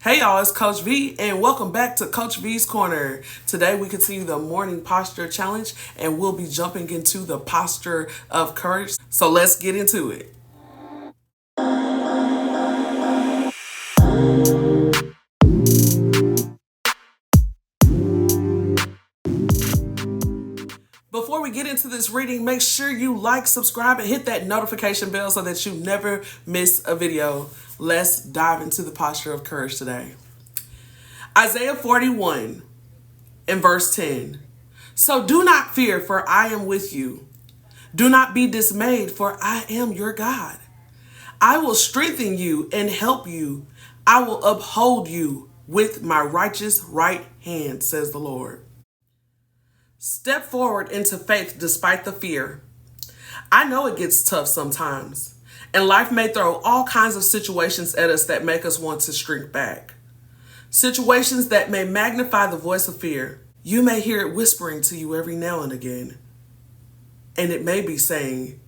Hey y'all, it's Coach V and welcome back to Coach V's Corner. Today we continue the morning posture challenge and we'll be jumping into the posture of courage. So let's get into it. Before we get into this reading, make sure you like, subscribe, and hit that notification bell so that you never miss a video. Let's dive into the posture of courage today. Isaiah 41 and verse 10. So do not fear, for I am with you. Do not be dismayed, for I am your God. I will strengthen you and help you. I will uphold you with my righteous right hand, says the Lord. Step forward into faith despite the fear. I know it gets tough sometimes, and life may throw all kinds of situations at us that make us want to shrink back. Situations that may magnify the voice of fear. You may hear it whispering to you every now and again, and it may be saying,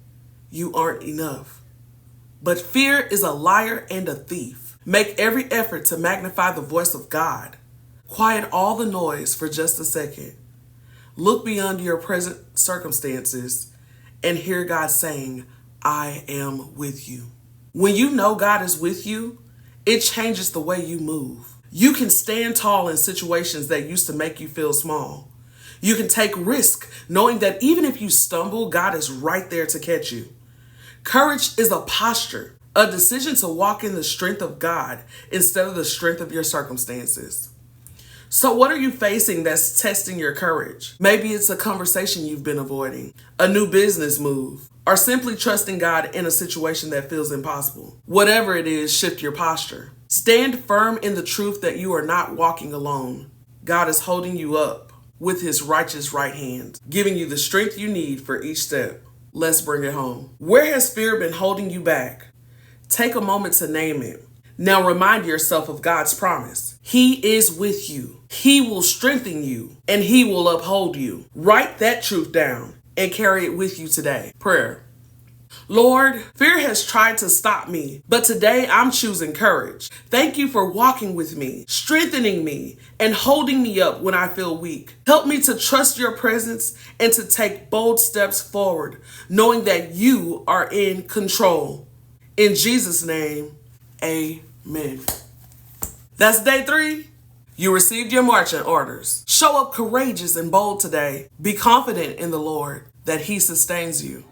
you aren't enough. But fear is a liar and a thief. Make every effort to magnify the voice of God. Quiet all the noise for just a second. Look beyond your present circumstances and hear God saying, I am with you. When you know God is with you, it changes the way you move. You can stand tall in situations that used to make you feel small. You can take risk knowing that even if you stumble, God is right there to catch you. Courage is a posture, a decision to walk in the strength of God instead of the strength of your circumstances. So what are you facing that's testing your courage? Maybe it's a conversation you've been avoiding, a new business move, or simply trusting God in a situation that feels impossible. Whatever it is, shift your posture. Stand firm in the truth that you are not walking alone. God is holding you up with his righteous right hand, giving you the strength you need for each step. Let's bring it home. Where has fear been holding you back? Take a moment to name it. Now remind yourself of God's promise. He is with you. He will strengthen you and he will uphold you. Write that truth down and carry it with you today. Prayer. Lord, fear has tried to stop me, but today I'm choosing courage. Thank you for walking with me, strengthening me, and holding me up when I feel weak. Help me to trust your presence and to take bold steps forward, knowing that you are in control. In Jesus' name, amen. That's day 3. You received your marching orders. Show up courageous and bold today. Be confident in the Lord that he sustains you.